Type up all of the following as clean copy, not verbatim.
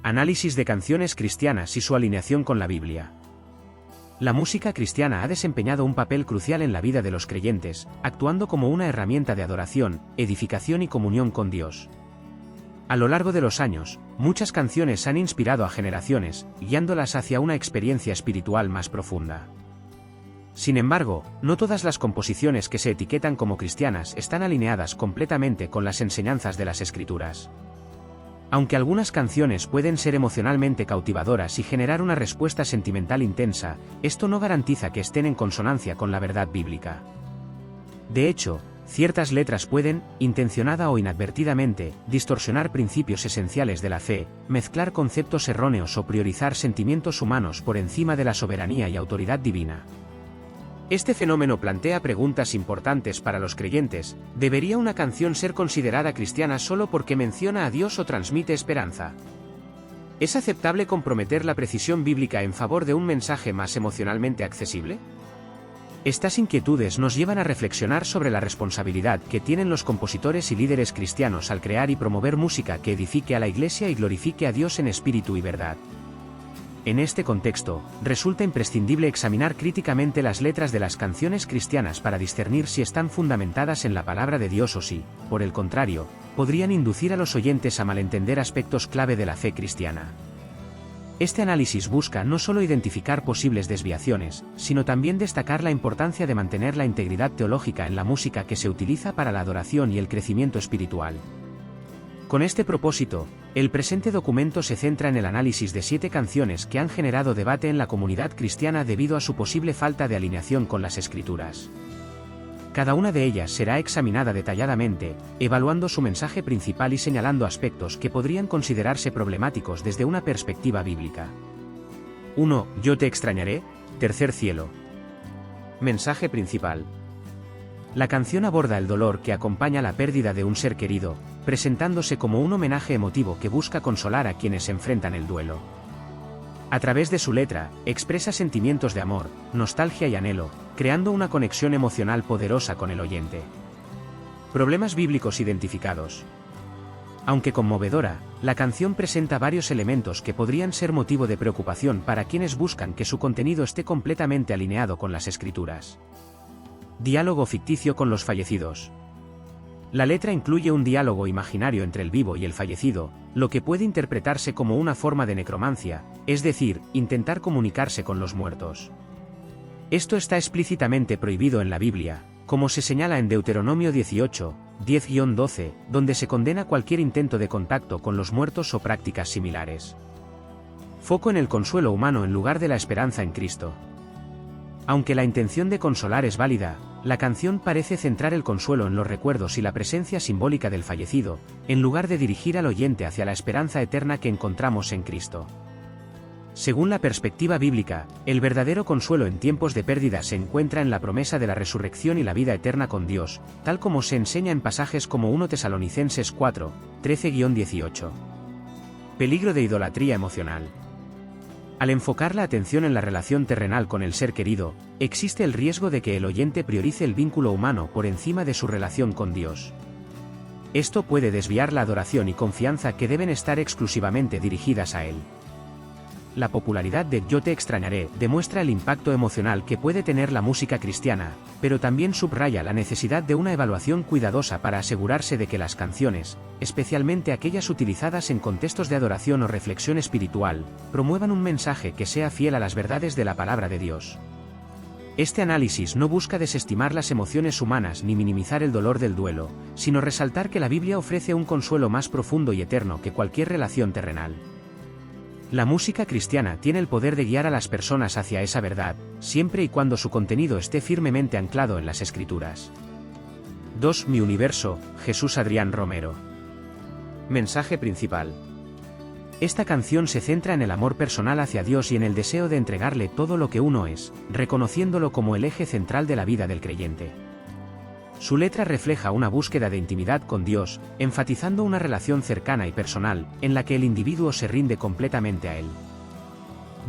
Análisis de canciones cristianas y su alineación con la Biblia. La música cristiana ha desempeñado un papel crucial en la vida de los creyentes, actuando como una herramienta de adoración, edificación y comunión con Dios. A lo largo de los años, muchas canciones han inspirado a generaciones, guiándolas hacia una experiencia espiritual más profunda. Sin embargo, no todas las composiciones que se etiquetan como cristianas están alineadas completamente con las enseñanzas de las Escrituras. Aunque algunas canciones pueden ser emocionalmente cautivadoras y generar una respuesta sentimental intensa, esto no garantiza que estén en consonancia con la verdad bíblica. De hecho, ciertas letras pueden, intencionada o inadvertidamente, distorsionar principios esenciales de la fe, mezclar conceptos erróneos o priorizar sentimientos humanos por encima de la soberanía y autoridad divina. Este fenómeno plantea preguntas importantes para los creyentes. ¿Debería una canción ser considerada cristiana solo porque menciona a Dios o transmite esperanza? ¿Es aceptable comprometer la precisión bíblica en favor de un mensaje más emocionalmente accesible? Estas inquietudes nos llevan a reflexionar sobre la responsabilidad que tienen los compositores y líderes cristianos al crear y promover música que edifique a la Iglesia y glorifique a Dios en espíritu y verdad. En este contexto, resulta imprescindible examinar críticamente las letras de las canciones cristianas para discernir si están fundamentadas en la palabra de Dios o si, por el contrario, podrían inducir a los oyentes a malentender aspectos clave de la fe cristiana. Este análisis busca no solo identificar posibles desviaciones, sino también destacar la importancia de mantener la integridad teológica en la música que se utiliza para la adoración y el crecimiento espiritual. Con este propósito, el presente documento se centra en el análisis de 7 canciones que han generado debate en la comunidad cristiana debido a su posible falta de alineación con las Escrituras. Cada una de ellas será examinada detalladamente, evaluando su mensaje principal y señalando aspectos que podrían considerarse problemáticos desde una perspectiva bíblica. 1. Yo te extrañaré, tercer cielo. Mensaje principal. La canción aborda el dolor que acompaña la pérdida de un ser querido, presentándose como un homenaje emotivo que busca consolar a quienes enfrentan el duelo. A través de su letra, expresa sentimientos de amor, nostalgia y anhelo, creando una conexión emocional poderosa con el oyente. Problemas bíblicos identificados. Aunque conmovedora, la canción presenta varios elementos que podrían ser motivo de preocupación para quienes buscan que su contenido esté completamente alineado con las Escrituras. Diálogo ficticio con los fallecidos. La letra incluye un diálogo imaginario entre el vivo y el fallecido, lo que puede interpretarse como una forma de necromancia, es decir, intentar comunicarse con los muertos. Esto está explícitamente prohibido en la Biblia, como se señala en Deuteronomio 18, 10-12, donde se condena cualquier intento de contacto con los muertos o prácticas similares. Foco en el consuelo humano en lugar de la esperanza en Cristo. Aunque la intención de consolar es válida, la canción parece centrar el consuelo en los recuerdos y la presencia simbólica del fallecido, en lugar de dirigir al oyente hacia la esperanza eterna que encontramos en Cristo. Según la perspectiva bíblica, el verdadero consuelo en tiempos de pérdida se encuentra en la promesa de la resurrección y la vida eterna con Dios, tal como se enseña en pasajes como 1 Tesalonicenses 4, 13-18. Peligro de idolatría emocional. Al enfocar la atención en la relación terrenal con el ser querido, existe el riesgo de que el oyente priorice el vínculo humano por encima de su relación con Dios. Esto puede desviar la adoración y confianza que deben estar exclusivamente dirigidas a Él. La popularidad de Yo te extrañaré demuestra el impacto emocional que puede tener la música cristiana, pero también subraya la necesidad de una evaluación cuidadosa para asegurarse de que las canciones, especialmente aquellas utilizadas en contextos de adoración o reflexión espiritual, promuevan un mensaje que sea fiel a las verdades de la palabra de Dios. Este análisis no busca desestimar las emociones humanas ni minimizar el dolor del duelo, sino resaltar que la Biblia ofrece un consuelo más profundo y eterno que cualquier relación terrenal. La música cristiana tiene el poder de guiar a las personas hacia esa verdad, siempre y cuando su contenido esté firmemente anclado en las Escrituras. 2. Mi universo, Jesús Adrián Romero. Mensaje principal. Esta canción se centra en el amor personal hacia Dios y en el deseo de entregarle todo lo que uno es, reconociéndolo como el eje central de la vida del creyente. Su letra refleja una búsqueda de intimidad con Dios, enfatizando una relación cercana y personal, en la que el individuo se rinde completamente a Él.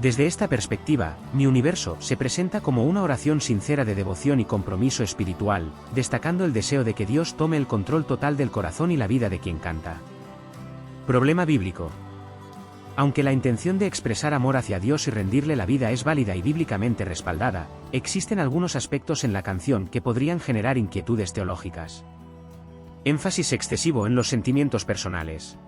Desde esta perspectiva, Mi universo se presenta como una oración sincera de devoción y compromiso espiritual, destacando el deseo de que Dios tome el control total del corazón y la vida de quien canta. Problema bíblico. Aunque la intención de expresar amor hacia Dios y rendirle la vida es válida y bíblicamente respaldada, existen algunos aspectos en la canción que podrían generar inquietudes teológicas. Énfasis excesivo en los sentimientos personales.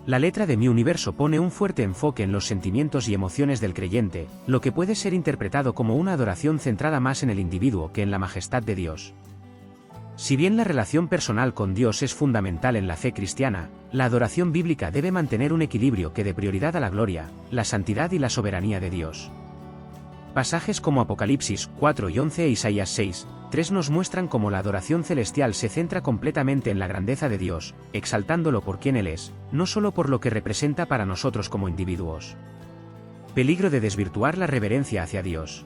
La letra de Mi Universo pone un fuerte enfoque en los sentimientos y emociones del creyente, lo que puede ser interpretado como una adoración centrada más en el individuo que en la majestad de Dios. Si bien la relación personal con Dios es fundamental en la fe cristiana, la adoración bíblica debe mantener un equilibrio que dé prioridad a la gloria, la santidad y la soberanía de Dios. Pasajes como Apocalipsis 4 y 11 e Isaías 6, 3 nos muestran cómo la adoración celestial se centra completamente en la grandeza de Dios, exaltándolo por quien Él es, no solo por lo que representa para nosotros como individuos. Peligro de desvirtuar la reverencia hacia Dios.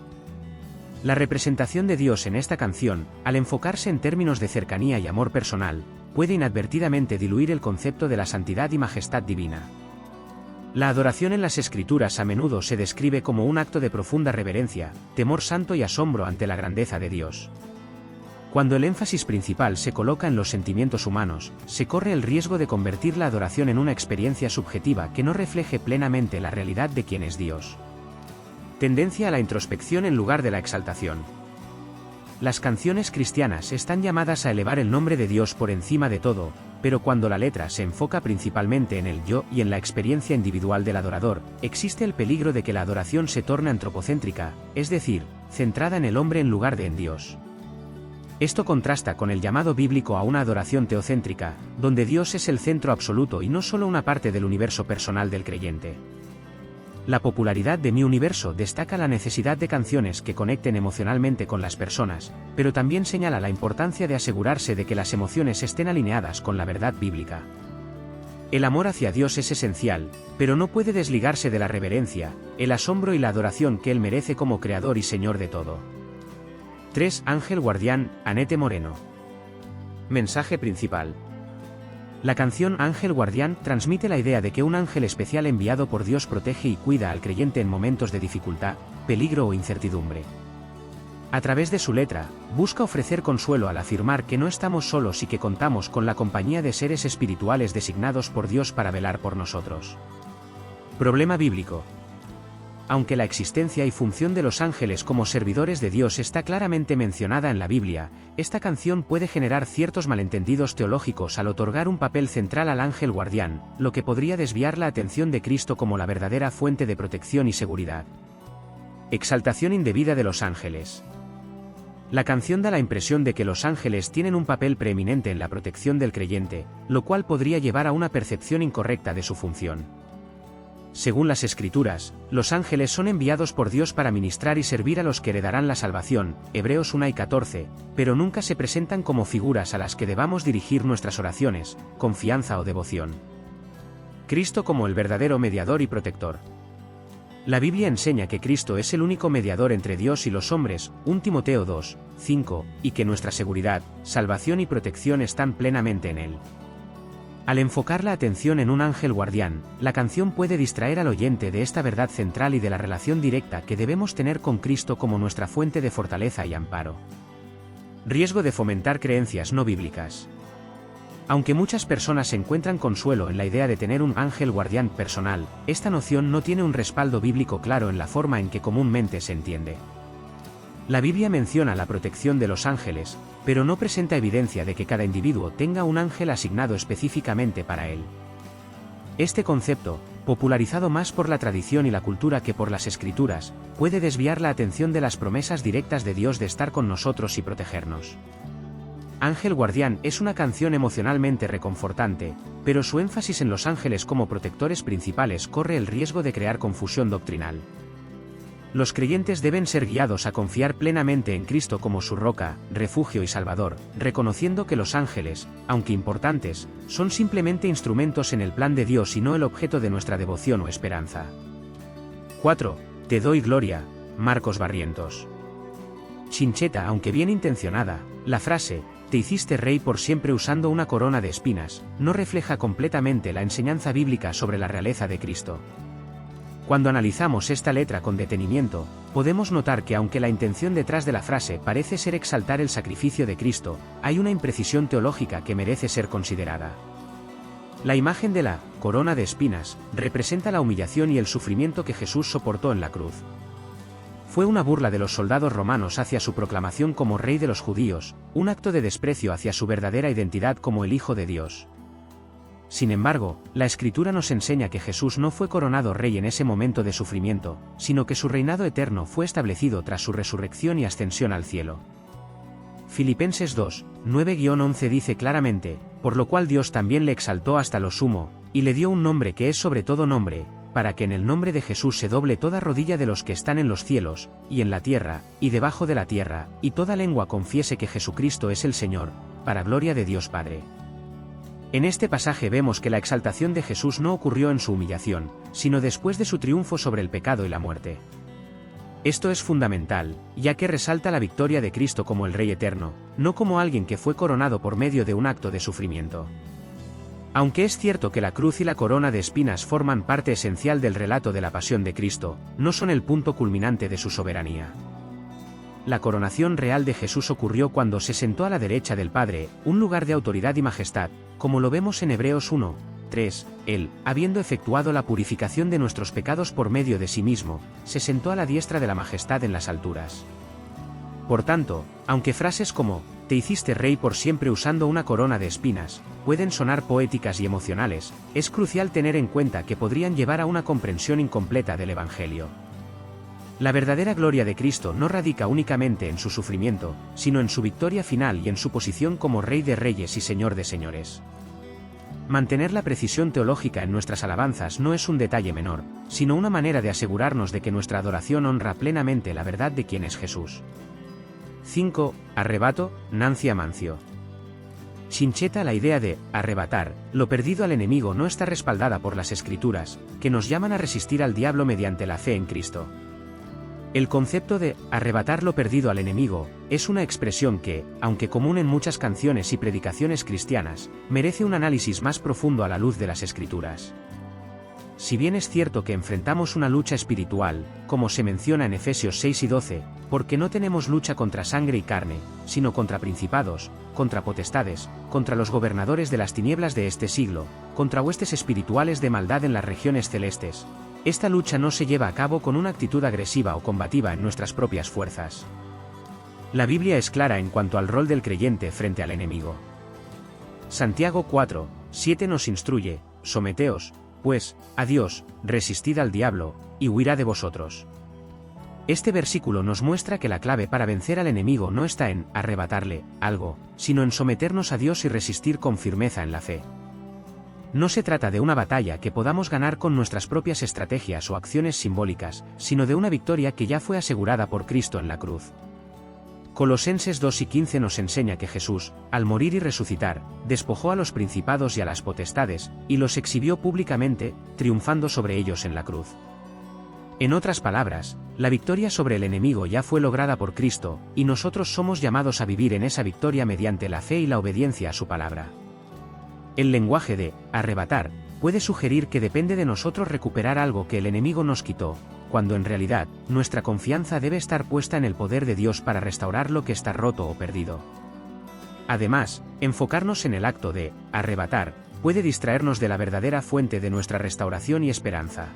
La representación de Dios en esta canción, al enfocarse en términos de cercanía y amor personal, puede inadvertidamente diluir el concepto de la santidad y majestad divina. La adoración en las Escrituras a menudo se describe como un acto de profunda reverencia, temor santo y asombro ante la grandeza de Dios. Cuando el énfasis principal se coloca en los sentimientos humanos, se corre el riesgo de convertir la adoración en una experiencia subjetiva que no refleje plenamente la realidad de quién es Dios. Tendencia a la introspección en lugar de la exaltación. Las canciones cristianas están llamadas a elevar el nombre de Dios por encima de todo, pero cuando la letra se enfoca principalmente en el yo y en la experiencia individual del adorador, existe el peligro de que la adoración se torne antropocéntrica, es decir, centrada en el hombre en lugar de en Dios. Esto contrasta con el llamado bíblico a una adoración teocéntrica, donde Dios es el centro absoluto y no solo una parte del universo personal del creyente. La popularidad de Mi Universo destaca la necesidad de canciones que conecten emocionalmente con las personas, pero también señala la importancia de asegurarse de que las emociones estén alineadas con la verdad bíblica. El amor hacia Dios es esencial, pero no puede desligarse de la reverencia, el asombro y la adoración que Él merece como Creador y Señor de todo. 3. Ángel Guardián, Anete Moreno. Mensaje principal. La canción Ángel Guardián transmite la idea de que un ángel especial enviado por Dios protege y cuida al creyente en momentos de dificultad, peligro o incertidumbre. A través de su letra, busca ofrecer consuelo al afirmar que no estamos solos y que contamos con la compañía de seres espirituales designados por Dios para velar por nosotros. Problema bíblico. Aunque la existencia y función de los ángeles como servidores de Dios está claramente mencionada en la Biblia, esta canción puede generar ciertos malentendidos teológicos al otorgar un papel central al ángel guardián, lo que podría desviar la atención de Cristo como la verdadera fuente de protección y seguridad. Exaltación indebida de los ángeles. La canción da la impresión de que los ángeles tienen un papel preeminente en la protección del creyente, lo cual podría llevar a una percepción incorrecta de su función. Según las Escrituras, los ángeles son enviados por Dios para ministrar y servir a los que heredarán la salvación, Hebreos 1 y 14, pero nunca se presentan como figuras a las que debamos dirigir nuestras oraciones, confianza o devoción. Cristo como el verdadero mediador y protector. La Biblia enseña que Cristo es el único mediador entre Dios y los hombres, 1 Timoteo 2, 5, y que nuestra seguridad, salvación y protección están plenamente en Él. Al enfocar la atención en un ángel guardián, la canción puede distraer al oyente de esta verdad central y de la relación directa que debemos tener con Cristo como nuestra fuente de fortaleza y amparo. Riesgo de fomentar creencias no bíblicas. Aunque muchas personas encuentran consuelo en la idea de tener un ángel guardián personal, esta noción no tiene un respaldo bíblico claro en la forma en que comúnmente se entiende. La Biblia menciona la protección de los ángeles, pero no presenta evidencia de que cada individuo tenga un ángel asignado específicamente para él. Este concepto, popularizado más por la tradición y la cultura que por las Escrituras, puede desviar la atención de las promesas directas de Dios de estar con nosotros y protegernos. Ángel Guardián es una canción emocionalmente reconfortante, pero su énfasis en los ángeles como protectores principales corre el riesgo de crear confusión doctrinal. Los creyentes deben ser guiados a confiar plenamente en Cristo como su roca, refugio y salvador, reconociendo que los ángeles, aunque importantes, son simplemente instrumentos en el plan de Dios y no el objeto de nuestra devoción o esperanza. 4. Te doy gloria, Marcos Barrientos. Chincheta. Aunque bien intencionada, la frase, te hiciste rey por siempre usando una corona de espinas, no refleja completamente la enseñanza bíblica sobre la realeza de Cristo. Cuando analizamos esta letra con detenimiento, podemos notar que aunque la intención detrás de la frase parece ser exaltar el sacrificio de Cristo, hay una imprecisión teológica que merece ser considerada. La imagen de la corona de espinas representa la humillación y el sufrimiento que Jesús soportó en la cruz. Fue una burla de los soldados romanos hacia su proclamación como rey de los judíos, un acto de desprecio hacia su verdadera identidad como el Hijo de Dios. Sin embargo, la Escritura nos enseña que Jesús no fue coronado rey en ese momento de sufrimiento, sino que su reinado eterno fue establecido tras su resurrección y ascensión al cielo. Filipenses 2, 9-11 dice claramente, por lo cual Dios también le exaltó hasta lo sumo, y le dio un nombre que es sobre todo nombre, para que en el nombre de Jesús se doble toda rodilla de los que están en los cielos, y en la tierra, y debajo de la tierra, y toda lengua confiese que Jesucristo es el Señor, para gloria de Dios Padre. En este pasaje vemos que la exaltación de Jesús no ocurrió en su humillación, sino después de su triunfo sobre el pecado y la muerte. Esto es fundamental, ya que resalta la victoria de Cristo como el Rey eterno, no como alguien que fue coronado por medio de un acto de sufrimiento. Aunque es cierto que la cruz y la corona de espinas forman parte esencial del relato de la pasión de Cristo, no son el punto culminante de su soberanía. La coronación real de Jesús ocurrió cuando se sentó a la derecha del Padre, un lugar de autoridad y majestad, como lo vemos en Hebreos 1, 3, Él, habiendo efectuado la purificación de nuestros pecados por medio de sí mismo, se sentó a la diestra de la majestad en las alturas. Por tanto, aunque frases como, te hiciste rey por siempre usando una corona de espinas, pueden sonar poéticas y emocionales, es crucial tener en cuenta que podrían llevar a una comprensión incompleta del Evangelio. La verdadera gloria de Cristo no radica únicamente en su sufrimiento, sino en su victoria final y en su posición como Rey de Reyes y Señor de Señores. Mantener la precisión teológica en nuestras alabanzas no es un detalle menor, sino una manera de asegurarnos de que nuestra adoración honra plenamente la verdad de quién es Jesús. 5. Arrebato, Nancy Amancio. Chincheta. La idea de arrebatar lo perdido al enemigo no está respaldada por las Escrituras, que nos llaman a resistir al diablo mediante la fe en Cristo. El concepto de arrebatar lo perdido al enemigo es una expresión que, aunque común en muchas canciones y predicaciones cristianas, merece un análisis más profundo a la luz de las Escrituras. Si bien es cierto que enfrentamos una lucha espiritual, como se menciona en Efesios 6 y 12, porque no tenemos lucha contra sangre y carne, sino contra principados, contra potestades, contra los gobernadores de las tinieblas de este siglo, contra huestes espirituales de maldad en las regiones celestes. Esta lucha no se lleva a cabo con una actitud agresiva o combativa en nuestras propias fuerzas. La Biblia es clara en cuanto al rol del creyente frente al enemigo. Santiago 4, 7 nos instruye, someteos, pues, a Dios, resistid al diablo, y huirá de vosotros. Este versículo nos muestra que la clave para vencer al enemigo no está en arrebatarle algo, sino en someternos a Dios y resistir con firmeza en la fe. No se trata de una batalla que podamos ganar con nuestras propias estrategias o acciones simbólicas, sino de una victoria que ya fue asegurada por Cristo en la cruz. Colosenses 2 y 15 nos enseña que Jesús, al morir y resucitar, despojó a los principados y a las potestades, y los exhibió públicamente, triunfando sobre ellos en la cruz. En otras palabras, la victoria sobre el enemigo ya fue lograda por Cristo, y nosotros somos llamados a vivir en esa victoria mediante la fe y la obediencia a su palabra. El lenguaje de arrebatar puede sugerir que depende de nosotros recuperar algo que el enemigo nos quitó, cuando en realidad, nuestra confianza debe estar puesta en el poder de Dios para restaurar lo que está roto o perdido. Además, enfocarnos en el acto de arrebatar puede distraernos de la verdadera fuente de nuestra restauración y esperanza.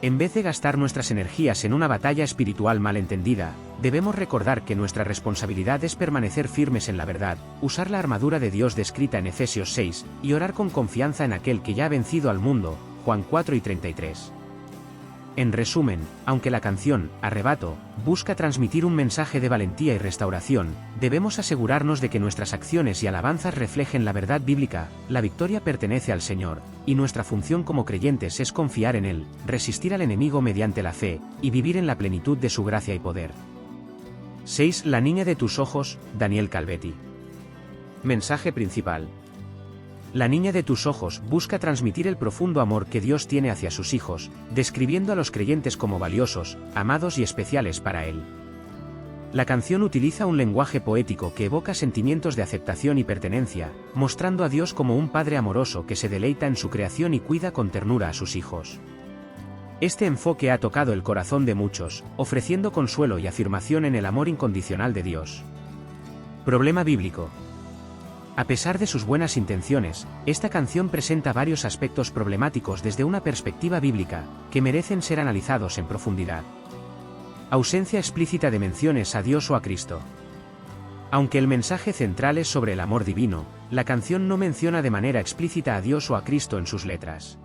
En vez de gastar nuestras energías en una batalla espiritual malentendida, debemos recordar que nuestra responsabilidad es permanecer firmes en la verdad, usar la armadura de Dios descrita en Efesios 6, y orar con confianza en aquel que ya ha vencido al mundo, Juan 4 y 33. En resumen, aunque la canción, Arrebato, busca transmitir un mensaje de valentía y restauración, debemos asegurarnos de que nuestras acciones y alabanzas reflejen la verdad bíblica. La victoria pertenece al Señor, y nuestra función como creyentes es confiar en Él, resistir al enemigo mediante la fe, y vivir en la plenitud de su gracia y poder. 6. La niña de tus ojos, Daniel Calvetti. Mensaje principal. La niña de tus ojos busca transmitir el profundo amor que Dios tiene hacia sus hijos, describiendo a los creyentes como valiosos, amados y especiales para Él. La canción utiliza un lenguaje poético que evoca sentimientos de aceptación y pertenencia, mostrando a Dios como un Padre amoroso que se deleita en su creación y cuida con ternura a sus hijos. Este enfoque ha tocado el corazón de muchos, ofreciendo consuelo y afirmación en el amor incondicional de Dios. Problema bíblico. A pesar de sus buenas intenciones, esta canción presenta varios aspectos problemáticos desde una perspectiva bíblica, que merecen ser analizados en profundidad. Ausencia explícita de menciones a Dios o a Cristo. Aunque el mensaje central es sobre el amor divino, la canción no menciona de manera explícita a Dios o a Cristo en sus letras.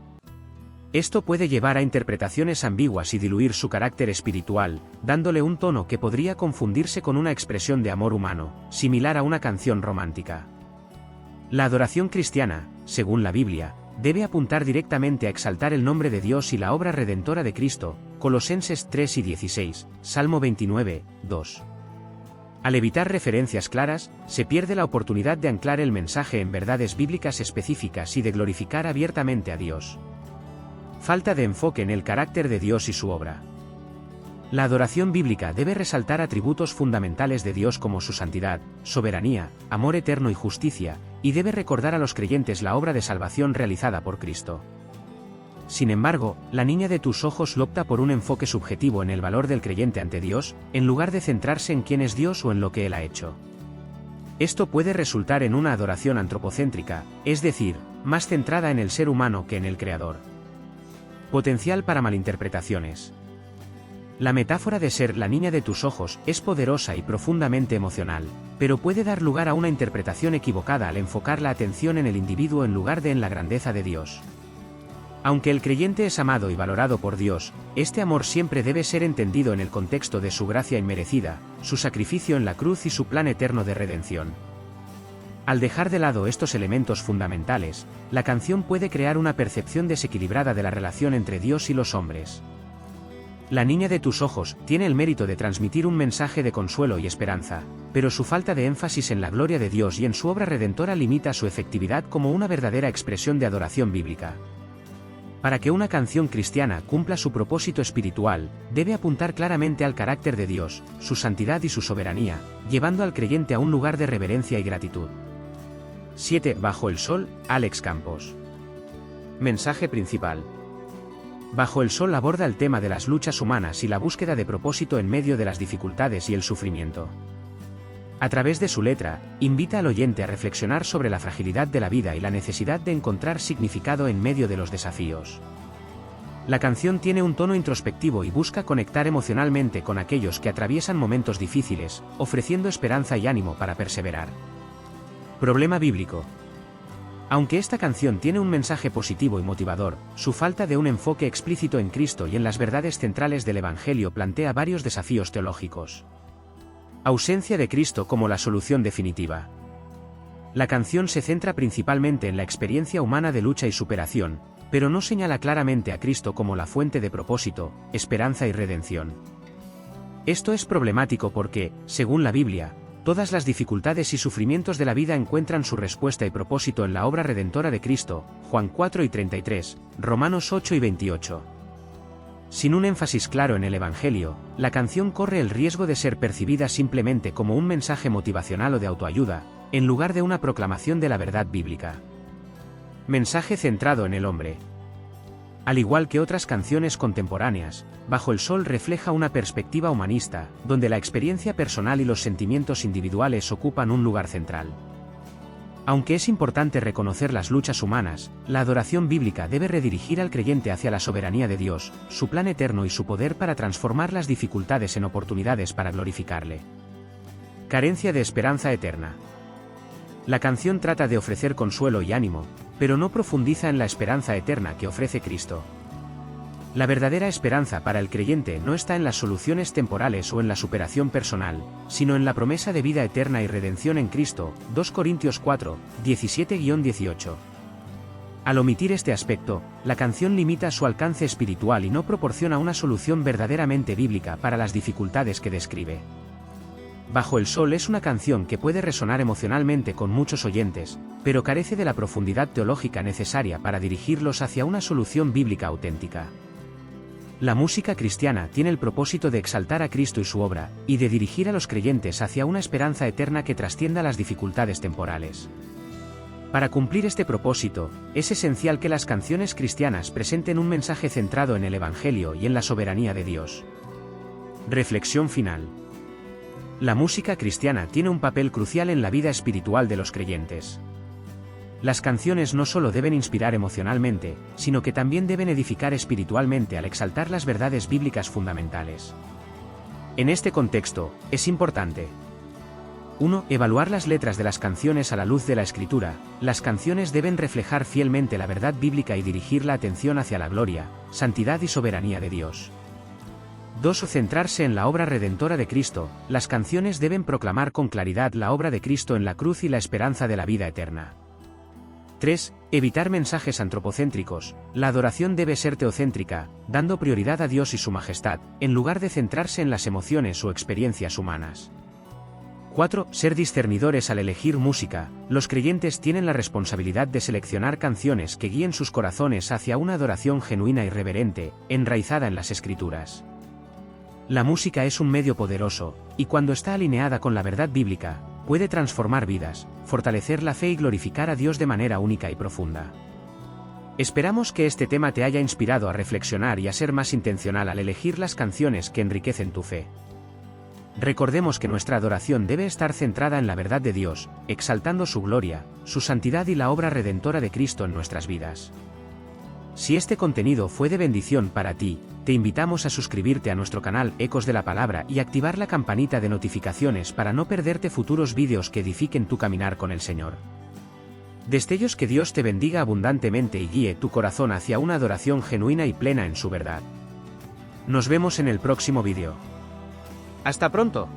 Esto puede llevar a interpretaciones ambiguas y diluir su carácter espiritual, dándole un tono que podría confundirse con una expresión de amor humano, similar a una canción romántica. La adoración cristiana, según la Biblia, debe apuntar directamente a exaltar el nombre de Dios y la obra redentora de Cristo, Colosenses 3 y 16, Salmo 29, 2. Al evitar referencias claras, se pierde la oportunidad de anclar el mensaje en verdades bíblicas específicas y de glorificar abiertamente a Dios. Falta de enfoque en el carácter de Dios y su obra. La adoración bíblica debe resaltar atributos fundamentales de Dios como su santidad, soberanía, amor eterno y justicia, y debe recordar a los creyentes la obra de salvación realizada por Cristo. Sin embargo, La niña de tus ojos opta por un enfoque subjetivo en el valor del creyente ante Dios, en lugar de centrarse en quién es Dios o en lo que Él ha hecho. Esto puede resultar en una adoración antropocéntrica, es decir, más centrada en el ser humano que en el Creador. Potencial para malinterpretaciones. La metáfora de ser la niña de tus ojos es poderosa y profundamente emocional, pero puede dar lugar a una interpretación equivocada al enfocar la atención en el individuo en lugar de en la grandeza de Dios. Aunque el creyente es amado y valorado por Dios, este amor siempre debe ser entendido en el contexto de su gracia inmerecida, su sacrificio en la cruz y su plan eterno de redención. Al dejar de lado estos elementos fundamentales, la canción puede crear una percepción desequilibrada de la relación entre Dios y los hombres. La niña de tus ojos tiene el mérito de transmitir un mensaje de consuelo y esperanza, pero su falta de énfasis en la gloria de Dios y en su obra redentora limita su efectividad como una verdadera expresión de adoración bíblica. Para que una canción cristiana cumpla su propósito espiritual, debe apuntar claramente al carácter de Dios, su santidad y su soberanía, llevando al creyente a un lugar de reverencia y gratitud. 7. Bajo el sol, Alex Campos. Mensaje principal. Bajo el sol aborda el tema de las luchas humanas y la búsqueda de propósito en medio de las dificultades y el sufrimiento. A través de su letra, invita al oyente a reflexionar sobre la fragilidad de la vida y la necesidad de encontrar significado en medio de los desafíos. La canción tiene un tono introspectivo y busca conectar emocionalmente con aquellos que atraviesan momentos difíciles, ofreciendo esperanza y ánimo para perseverar. Problema bíblico. Aunque esta canción tiene un mensaje positivo y motivador, su falta de un enfoque explícito en Cristo y en las verdades centrales del Evangelio plantea varios desafíos teológicos. Ausencia de Cristo como la solución definitiva. La canción se centra principalmente en la experiencia humana de lucha y superación, pero no señala claramente a Cristo como la fuente de propósito, esperanza y redención. Esto es problemático porque, según la Biblia, todas las dificultades y sufrimientos de la vida encuentran su respuesta y propósito en la obra redentora de Cristo, Juan 4 y 33, Romanos 8 y 28. Sin un énfasis claro en el Evangelio, la canción corre el riesgo de ser percibida simplemente como un mensaje motivacional o de autoayuda, en lugar de una proclamación de la verdad bíblica. Mensaje centrado en el hombre. Al igual que otras canciones contemporáneas, Bajo el sol refleja una perspectiva humanista, donde la experiencia personal y los sentimientos individuales ocupan un lugar central. Aunque es importante reconocer las luchas humanas, la adoración bíblica debe redirigir al creyente hacia la soberanía de Dios, su plan eterno y su poder para transformar las dificultades en oportunidades para glorificarle. Carencia de esperanza eterna. La canción trata de ofrecer consuelo y ánimo, pero no profundiza en la esperanza eterna que ofrece Cristo. La verdadera esperanza para el creyente no está en las soluciones temporales o en la superación personal, sino en la promesa de vida eterna y redención en Cristo, 2 Corintios 4, 17-18. Al omitir este aspecto, la canción limita su alcance espiritual y no proporciona una solución verdaderamente bíblica para las dificultades que describe. Bajo el sol es una canción que puede resonar emocionalmente con muchos oyentes, pero carece de la profundidad teológica necesaria para dirigirlos hacia una solución bíblica auténtica. La música cristiana tiene el propósito de exaltar a Cristo y su obra, y de dirigir a los creyentes hacia una esperanza eterna que trascienda las dificultades temporales. Para cumplir este propósito, es esencial que las canciones cristianas presenten un mensaje centrado en el Evangelio y en la soberanía de Dios. Reflexión final. La música cristiana tiene un papel crucial en la vida espiritual de los creyentes. Las canciones no solo deben inspirar emocionalmente, sino que también deben edificar espiritualmente al exaltar las verdades bíblicas fundamentales. En este contexto, es importante 1. Evaluar las letras de las canciones a la luz de la Escritura. Las canciones deben reflejar fielmente la verdad bíblica y dirigir la atención hacia la gloria, santidad y soberanía de Dios. 2. Centrarse en la obra redentora de Cristo. Las canciones deben proclamar con claridad la obra de Cristo en la cruz y la esperanza de la vida eterna. 3. Evitar mensajes antropocéntricos. La adoración debe ser teocéntrica, dando prioridad a Dios y su majestad, en lugar de centrarse en las emociones o experiencias humanas. 4. Ser discernidores al elegir música. Los creyentes tienen la responsabilidad de seleccionar canciones que guíen sus corazones hacia una adoración genuina y reverente, enraizada en las Escrituras. La música es un medio poderoso, y cuando está alineada con la verdad bíblica, puede transformar vidas, fortalecer la fe y glorificar a Dios de manera única y profunda. Esperamos que este tema te haya inspirado a reflexionar y a ser más intencional al elegir las canciones que enriquecen tu fe. Recordemos que nuestra adoración debe estar centrada en la verdad de Dios, exaltando su gloria, su santidad y la obra redentora de Cristo en nuestras vidas. Si este contenido fue de bendición para ti, te invitamos a suscribirte a nuestro canal Ecos de la Palabra y activar la campanita de notificaciones para no perderte futuros vídeos que edifiquen tu caminar con el Señor. Destellos. Que Dios te bendiga abundantemente y guíe tu corazón hacia una adoración genuina y plena en su verdad. Nos vemos en el próximo vídeo. ¡Hasta pronto!